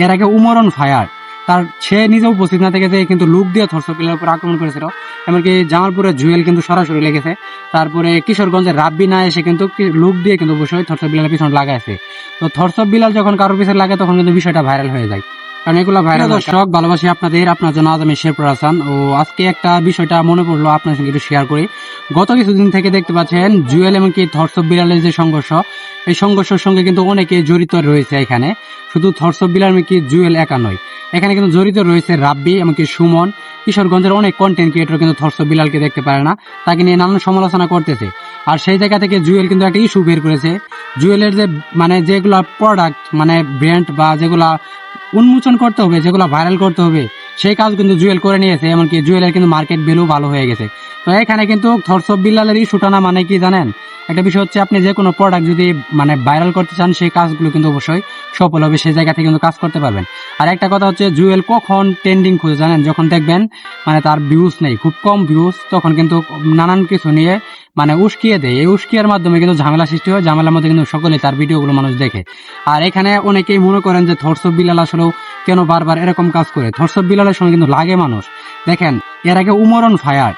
এর আগে উমরন ফায়ার সে নিজে উপস্থিত না থেকে যে কিন্তু লুক দিয়ে থরসব বিলালের উপর আক্রমণ করেছিল। এমনকি জামালপুরের জুয়েল কিন্তু সরাসরি লেগেছে। তারপরে কিশোরগঞ্জের রাব্বি না এসে কিন্তু লুক দিয়ে কিন্তু অবশ্যই থরসব বিলালের পিছনে লাগাইছে। তো থরসব বিলাল যখন কারোর পিছনে লাগে তখন কিন্তু বিষয়টা ভাইরাল হয়ে যায়। কারণ এগুলো ভাইরাল। দর্শক ভালোবাসি আপনার জন্য আজ আমি শেরপুর হাসান। ও আজকে একটা বিষয়টা মনে পড়লো আপনার সঙ্গে একটু শেয়ার করি। গত কিছুদিন থেকে দেখতে পাচ্ছেন জুয়েল এমনকি থরসব বিলালের যে সংঘর্ষ, এই সংঘর্ষের সঙ্গে কিন্তু অনেকে জড়িত রয়েছে। এখানে শুধু থরসব বিলাল এমনকি জুয়েল একা নয়, এখানে কিন্তু জড়িত রয়েছে রাব্বি এমনকি সুমন। কিশোরগঞ্জের অনেক কন্টেন্ট ক্রিয়েটর কিন্তু থরসব বিলালকে দেখতে পারে না, তাকে নিয়ে নানান সমালোচনা করতেছে। আর সেই জায়গা থেকে জুয়েল কিন্তু একটা ইস্যু বের করেছে। জুয়েলের যে মানে যেগুলা প্রোডাক্ট মানে ব্র্যান্ড বা যেগুলা উন্মোচন করতে হবে, যেগুলো ভাইরাল করতে হবে, সেই কাজ কিন্তু জুয়েল করে নিয়েছে। এমনকি জুয়েলের কিন্তু মার্কেট ভ্যালু ভালো হয়ে গেছে। তো এখানে কিন্তু থরসব বিলালের ইস্যুটা না মানে কি জানেন, একটা বিষয় হচ্ছে আপনি যে কোনো প্রোডাক্ট যদি মানে ভাইরাল করতে চান সেই কাজগুলো কিন্তু অবশ্যই সফল হবে, সেই জায়গা থেকে কিন্তু কাজ করতে পারবেন। আর একটা কথা হচ্ছে জুয়েল কখন ট্রেন্ডিং খুঁজে জানেন, যখন দেখবেন মানে তার ভিউজ নেই, খুব কম ভিউজ, তখন কিন্তু নানান কিছু নিয়ে মানে উস্কিয়ে দেয়। এই উস্কিয়ার মাধ্যমে কিন্তু ঝামেলা সৃষ্টি হয়, ঝামেলার মধ্যে কিন্তু সকলে তার ভিডিওগুলো মানুষ দেখে। আর এখানে অনেকেই মনে করেন যে থরসব বিলাল আসলেও কেন বারবার এরকম কাজ করে। থরসব বিলালের সঙ্গে কিন্তু লাগে মানুষ। দেখেন এর আগে উমরন ফায়ার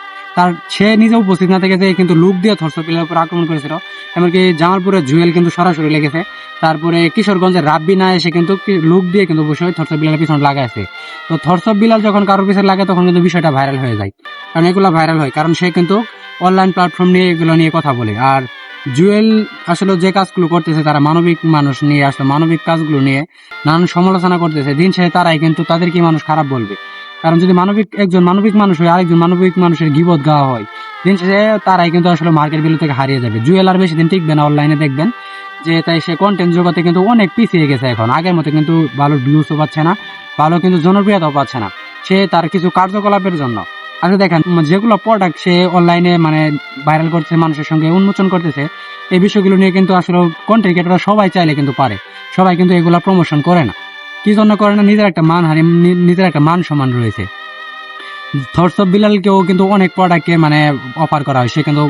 সে নিজে উপস্থিত না থেকে যে কিন্তু লুক দিয়ে থরসব বিলালের উপর আক্রমণ করেছিল। এমনকি জামালপুরের জুয়েল কিন্তু সরাসরি লেগেছে। তারপরে কিশোরগঞ্জের রাব্বি না এসে কিন্তু লুক দিয়ে কিন্তু অবশ্যই থরসব বিলালের পিছনে লাগাইছে। তো থরসব বিলাল যখন কারোর পিছনে লাগে তখন কিন্তু বিষয়টা ভাইরাল হয়ে যায়। কারণ এগুলো ভাইরাল হয় কারণ সে কিন্তু অনলাইন প্ল্যাটফর্ম নিয়ে এগুলো নিয়ে কথা বলে। আর জুয়েল আসলে যে কাজগুলো করতেছে তারা মানবিক মানুষ নিয়ে আসলে মানবিক কাজগুলো নিয়ে নানান সমালোচনা করতেছে। দিন শেষে তারাই কিন্তু তাদের কি মানুষ খারাপ বলবে। কারণ যদি একজন মানবিক মানুষ হয় আরেকজন মানবিক মানুষের গিবত গাওয়া হয়, দিন শেষে তারাই কিন্তু আসলে মার্কেট ভ্যালু থেকে হারিয়ে যাবে। জুয়েল আর বেশি দিন টিকবে না অনলাইনে দেখবেন যে, তাই সে কন্টেন্ট জগতে কিন্তু অনেক পিছিয়ে গেছে। এখন আগের মতো কিন্তু ভালো ভিউজও পাচ্ছে না, ভালো কিন্তু জনপ্রিয়তাও পাচ্ছে না সে তার কিছু কার্যকলাপের জন্য। আচ্ছা দেখেন যেগুলো প্রোডাক্ট সে অনলাইনে মানে ভাইরাল করছে, মানুষের সঙ্গে উন্মোচন করতেছে, এই বিষয়গুলো নিয়ে কিন্তু আসলে কন্টেন্ট ক্রিয়েটররা সবাই চাইলে কিন্তু পারে, সবাই কিন্তু এগুলা প্রমোশন করে না। কি জন্য করে না, নিজের একটা মান হানি, নিজের একটা মান সম্মান রয়েছে। থরসব বিলালকেও কিন্তু অনেক প্রোডাক্টকে মানে অফার করা হয়, সে কিন্তু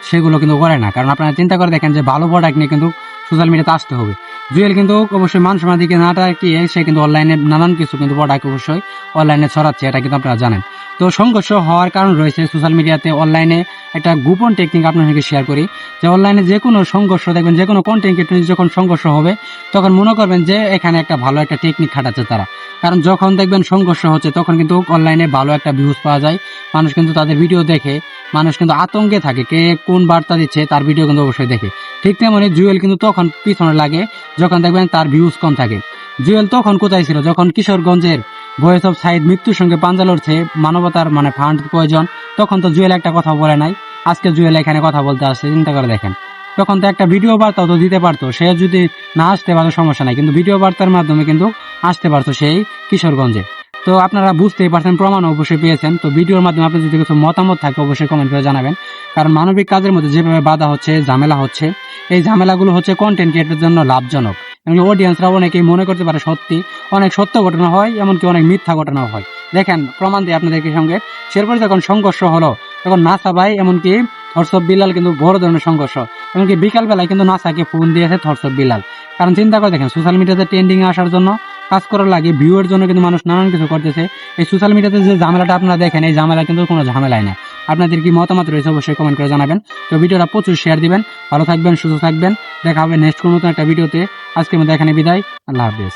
সেগুলো কিন্তু করে না। কারণ আপনারা চিন্তা করে দেখেন যে ভালো প্রোডাক্ট নিয়ে কিন্তু সোশ্যাল মিডিয়াতে আসতে হবে। জুয়েল কিন্তু অবশ্যই মান সম্মান দিকে না তাকিয়ে সে কিন্তু অনলাইনে নানান কিছু কিন্তু প্রোডাক্ট অবশ্যই অনলাইনে ছড়াচ্ছে, এটা কিন্তু আপনারা জানেন। তো সংঘর্ষ হওয়ার কারণ রয়েছে সোশ্যাল মিডিয়াতে। অনলাইনে একটা গোপন টেকনিক আপনার সঙ্গে শেয়ার করি যে অনলাইনে যে কোনো সংঘর্ষ দেখবেন, যে কোনো কন্টেন্ট ক্রিয়েটর যখন সংঘর্ষ হবে তখন মনে করবেন যে এখানে একটা ভালো একটা টেকনিক খাটাচ্ছে তারা। কারণ যখন দেখবেন সংঘর্ষ হচ্ছে তখন কিন্তু অনলাইনে ভালো একটা ভিউজ পাওয়া যায়, মানুষ কিন্তু তাদের ভিডিও দেখে, মানুষ কিন্তু আতঙ্কে থাকে কে কোন বার্তা দিচ্ছে তার ভিডিও কিন্তু অবশ্যই দেখে। ঠিক তেমনি জুয়েল কিন্তু তখন পিছনে লাগে যখন দেখবেন তার ভিউজ কম থাকে। জুয়েল তখন কোথায় ছিল, যখন কিশোরগঞ্জের ভয়েস অফ সাইদ মৃত্যুর সঙ্গে পাঞ্জা লড়ছে, মানবতার মানে ফান্ড প্রয়োজন, তখন তো জুয়েল একটা কথা বলে নাই। আজকে জুয়েল এখানে কথা বলতে আসছে, চিন্তা করে দেখেন। তখন তো একটা ভিডিও বার্তাও তো দিতে পারতো, সে যদি না আসতে পারতো সমস্যা নাই, কিন্তু ভিডিও বার্তার মাধ্যমে কিন্তু আসতে পারতো সেই কিশোরগঞ্জে। তো আপনারা বুঝতেই পারছেন, প্রমাণ অবশ্যই পেয়েছেন। তো ভিডিওর মাধ্যমে আপনার যদি কিছু মতামত থাকে অবশ্যই কমেন্ট করে জানাবেন। কারণ মানবিক কাজের মধ্যে যেভাবে বাধা হচ্ছে, ঝামেলা হচ্ছে, এই ঝামেলাগুলো হচ্ছে কন্টেন্ট ক্রিয়েটরের জন্য লাভজনক। এমনি অডিয়েন্সরা অনেকেই মনে করতে পারে সত্যি, অনেক সত্য ঘটনা হয়, এমনকি অনেক মিথ্যা ঘটনাও হয়। দেখেন প্রমাণ দিয়ে আপনাদেরকে সঙ্গে। সেরপরে যখন সংঘর্ষ হলো তখন নাসা ভাই এমনকি থরসব বিলাল কিন্তু বড় ধরনের সংঘর্ষ, এমনকি বিকাল বেলায় কিন্তু নাসাকে ফোন দিয়েছে থরসব বিলাল। কারণ চিন্তা করে দেখেন সোশ্যাল মিডিয়াতে ট্রেন্ডিং আসার জন্য, কাজ করার লাগে, ভিউয়ের জন্য কিন্তু মানুষ নানান কিছু করতেছে। এই সোশ্যাল মিডিয়াতে যে ঝামেলাটা আপনারা দেখেন, এই ঝামেলা কিন্তু কোনো ঝামেলাই না। আপনাদের কি মতামত রয়েছে অবশ্যই কমেন্ট করে জানাবেন। তো ভিডিওটা প্রচুর শেয়ার দিবেন। ভালো থাকবেন, সুস্থ থাকবেন। দেখা হবে নেক্সট কোনো নতুন একটা ভিডিওতে। আজকের মধ্যে এখানে বিদায়। আল্লাহ হাফেজ।